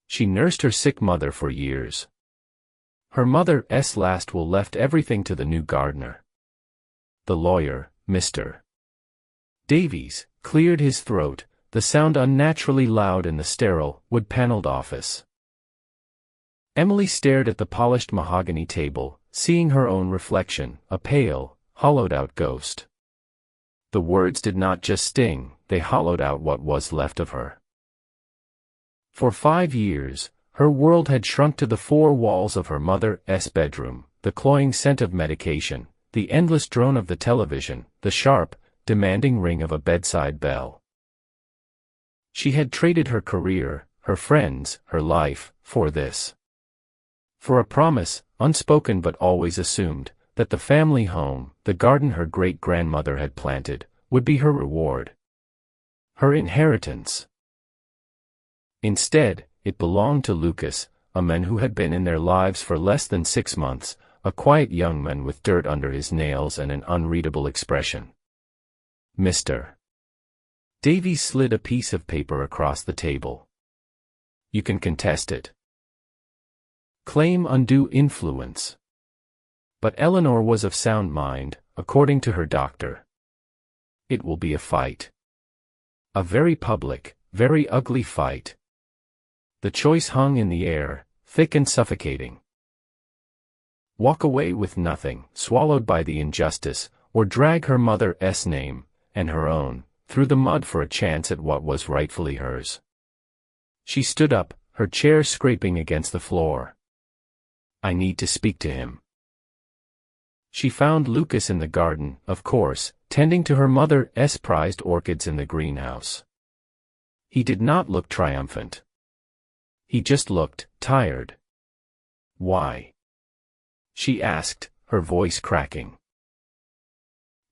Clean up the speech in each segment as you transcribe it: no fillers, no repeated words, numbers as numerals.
She nursed her sick mother for years. Her mother's last will left everything to the new gardener. The lawyer, Mr. Davies, cleared his throat, the sound unnaturally loud in the sterile, wood-paneled office. Emily stared at the polished mahogany table, seeing her own reflection, a pale, hollowed-out ghost. The words did not just sting, they hollowed out what was left of her. For 5 years, her world had shrunk to the 4 walls of her mother's bedroom, the cloying scent of medication, the endless drone of the television, the sharp, demanding ring of a bedside bell. She had traded her career, her friends, her life, for this. For a promise, unspoken but always assumed, that the family home, the garden her great-grandmother had planted, would be her reward. Her inheritance. Instead, it belonged to Lucas, a man who had been in their lives for less than 6 months, a quiet young man with dirt under his nails and an unreadable expression. Mr. Davies slid a piece of paper across the table. You can contest it. Claim undue influence. But Eleanor was of sound mind, according to her doctor. It will be a fight. A very public, very ugly fight. The choice hung in the air, thick and suffocating. Walk away with nothing, swallowed by the injustice, or drag her mother's name, and her own, through the mud for a chance at what was rightfully hers. She stood up, her chair scraping against the floor. I need to speak to him. She found Lucas in the garden, of course, tending to her mother's prized orchids in the greenhouse. He did not look triumphant. He just looked tired. Why? She asked, her voice cracking.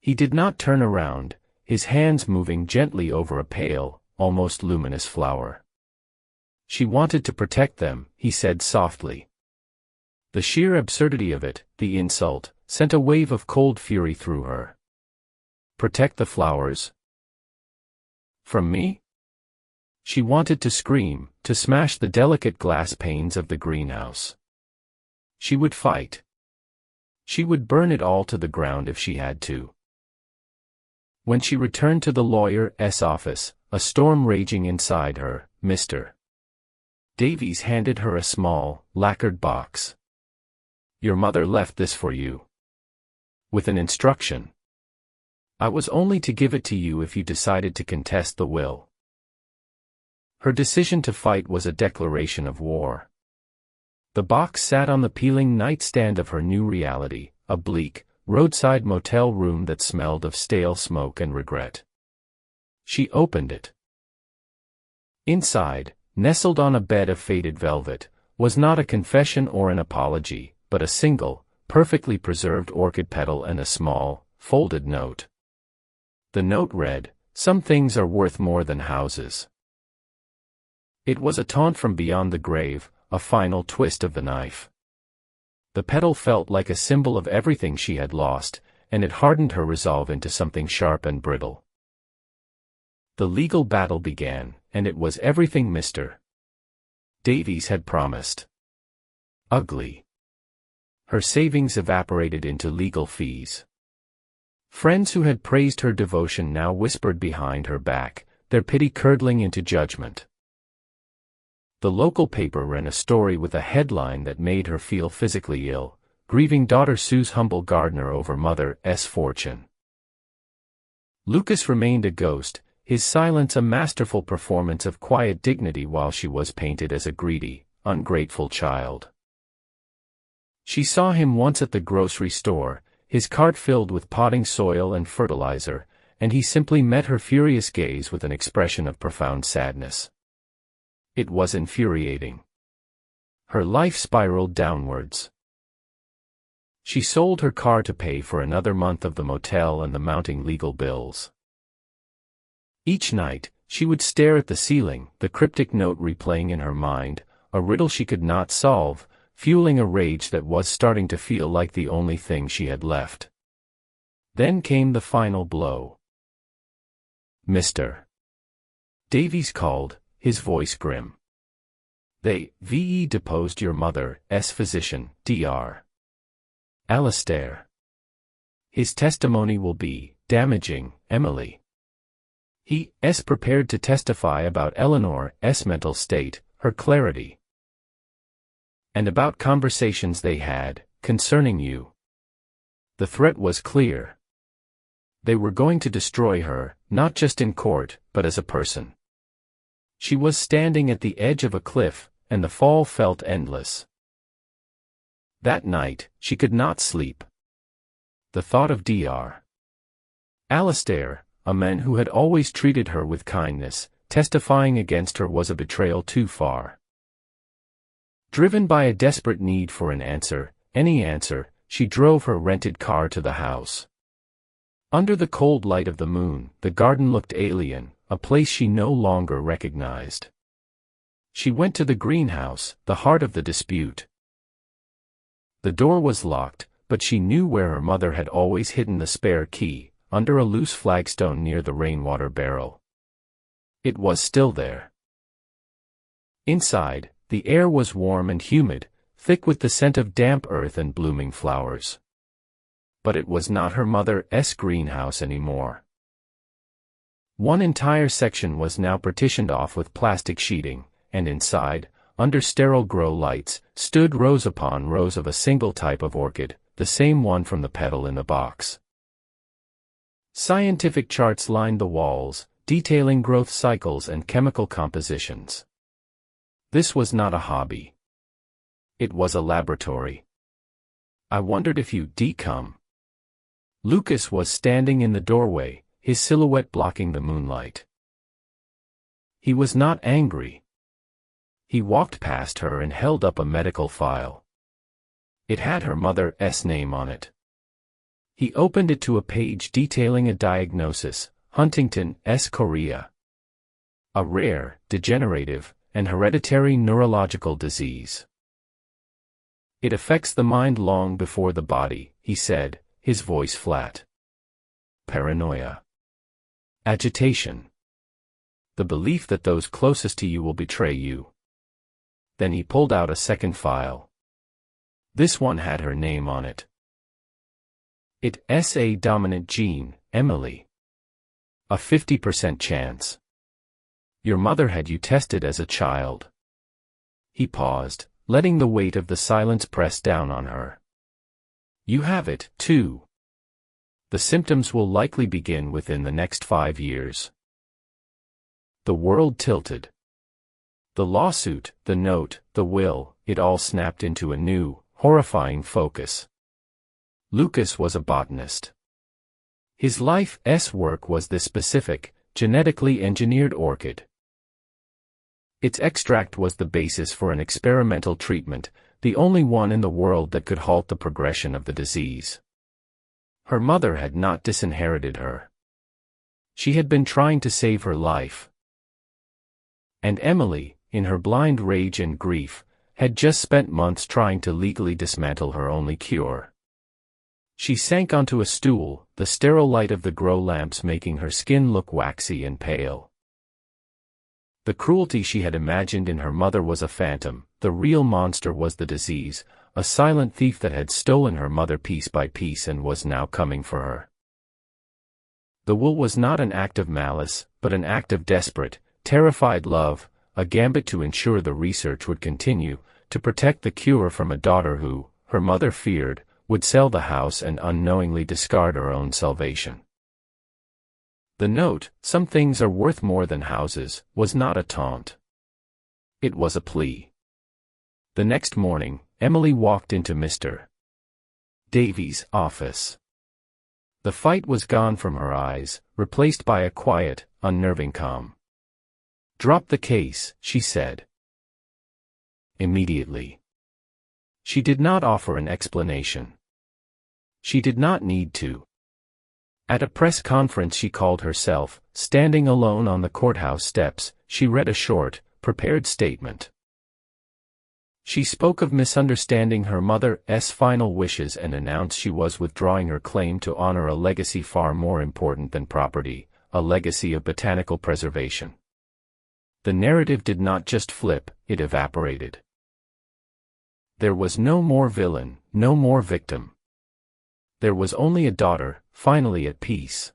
He did not turn around, his hands moving gently over a pale, almost luminous flower. She wanted to protect them, he said softly. The sheer absurdity of it, the insult, sent a wave of cold fury through her. Protect the flowers? From me? She wanted to scream, to smash the delicate glass panes of the greenhouse. She would fight. She would burn it all to the ground if she had to. When she returned to the lawyer's office, a storm raging inside her, Mr. Davies handed her a small, lacquered box. Your mother left this for you. With an instruction. I was only to give it to you if you decided to contest the will. Her decision to fight was a declaration of war. The box sat on the peeling nightstand of her new reality, a bleak, roadside motel room that smelled of stale smoke and regret. She opened it. Inside, nestled on a bed of faded velvet, was not a confession or an apology, but a single, perfectly preserved orchid petal and a small, folded note. The note read, "Some things are worth more than houses." It was a taunt from beyond the grave, a final twist of the knife. The petal felt like a symbol of everything she had lost, and it hardened her resolve into something sharp and brittle. The legal battle began, and it was everything Mr. Davies had promised. Ugly. Her savings evaporated into legal fees. Friends who had praised her devotion now whispered behind her back, their pity curdling into judgment. The local paper ran a story with a headline that made her feel physically ill, grieving daughter sues humble gardener over mother's fortune. Lucas remained a ghost, his silence a masterful performance of quiet dignity while she was painted as a greedy, ungrateful child. She saw him once at the grocery store, his cart filled with potting soil and fertilizer, and he simply met her furious gaze with an expression of profound sadness. It was infuriating. Her life spiraled downwards. She sold her car to pay for another month of the motel and the mounting legal bills. Each night, she would stare at the ceiling, the cryptic note replaying in her mind, a riddle she could not solve, fueling a rage that was starting to feel like the only thing she had left. Then came the final blow. Mr. Davies called, his voice grim. They deposed your mother's physician, Dr. Alastair. His testimony will be damaging, Emily. He prepared to testify about Eleanor's mental state, her clarity, and about conversations they had concerning you. The threat was clear. They were going to destroy her, not just in court, but as a person. She was standing at the edge of a cliff, and the fall felt endless. That night, she could not sleep. The thought of Dr. Alastair, a man who had always treated her with kindness, testifying against her was a betrayal too far. Driven by a desperate need for an answer, any answer, she drove her rented car to the house. Under the cold light of the moon, the garden looked alien, a place she no longer recognized. She went to the greenhouse, the heart of the dispute. The door was locked, but she knew where her mother had always hidden the spare key, under a loose flagstone near the rainwater barrel. It was still there. Inside, the air was warm and humid, thick with the scent of damp earth and blooming flowers. But it was not her mother's greenhouse anymore. One entire section was now partitioned off with plastic sheeting, and inside, under sterile grow lights, stood rows upon rows of a single type of orchid, the same one from the petal in the box. Scientific charts lined the walls, detailing growth cycles and chemical compositions. This was not a hobby. It was a laboratory. I wondered if you'd come. Lucas was standing in the doorway, his silhouette blocking the moonlight. He was not angry. He walked past her and held up a medical file. It had her mother's name on it. He opened it to a page detailing a diagnosis, Huntington's chorea. A rare, degenerative, and hereditary neurological disease. It affects the mind long before the body, he said, his voice flat. Paranoia. Agitation. The belief that those closest to you will betray you. Then he pulled out a second file. This one had her name on it. It's a dominant gene, Emily. A 50% chance. Your mother had you tested as a child. He paused, letting the weight of the silence press down on her. You have it, too. The symptoms will likely begin within the next 5 years. The world tilted. The lawsuit, the note, the will, it all snapped into a new, horrifying focus. Lucas was a botanist. His life's work was this specific, genetically engineered orchid. Its extract was the basis for an experimental treatment, the only one in the world that could halt the progression of the disease. Her mother had not disinherited her. She had been trying to save her life. And Emily, in her blind rage and grief, had just spent months trying to legally dismantle her only cure. She sank onto a stool, the sterile light of the grow lamps making her skin look waxy and pale. The cruelty she had imagined in her mother was a phantom, the real monster was the disease, a silent thief that had stolen her mother piece by piece and was now coming for her. The will was not an act of malice, but an act of desperate, terrified love, a gambit to ensure the research would continue, to protect the cure from a daughter who, her mother feared, would sell the house and unknowingly discard her own salvation. The note, "Some things are worth more than houses," was not a taunt. It was a plea. The next morning, Emily walked into Mr. Davies' office. The fight was gone from her eyes, replaced by a quiet, unnerving calm. "Drop the case," she said. Immediately. She did not offer an explanation. She did not need to. At a press conference she called herself, standing alone on the courthouse steps, she read a short, prepared statement. She spoke of misunderstanding her mother's final wishes and announced she was withdrawing her claim to honor a legacy far more important than property, a legacy of botanical preservation. The narrative did not just flip, it evaporated. There was no more villain, no more victim. There was only a daughter, finally at peace.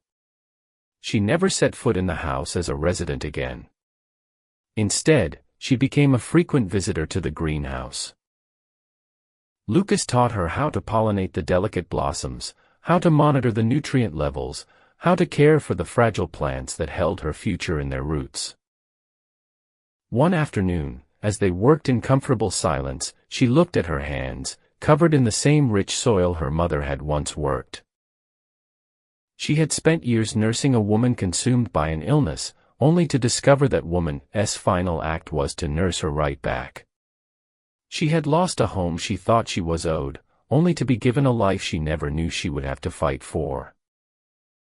She never set foot in the house as a resident again. Instead, she became a frequent visitor to the greenhouse. Lucas taught her how to pollinate the delicate blossoms, how to monitor the nutrient levels, how to care for the fragile plants that held her future in their roots. One afternoon, as they worked in comfortable silence, she looked at her hands, covered in the same rich soil her mother had once worked. She had spent years nursing a woman consumed by an illness, only to discover that woman's final act was to nurse her right back. She had lost a home she thought she was owed, only to be given a life she never knew she would have to fight for.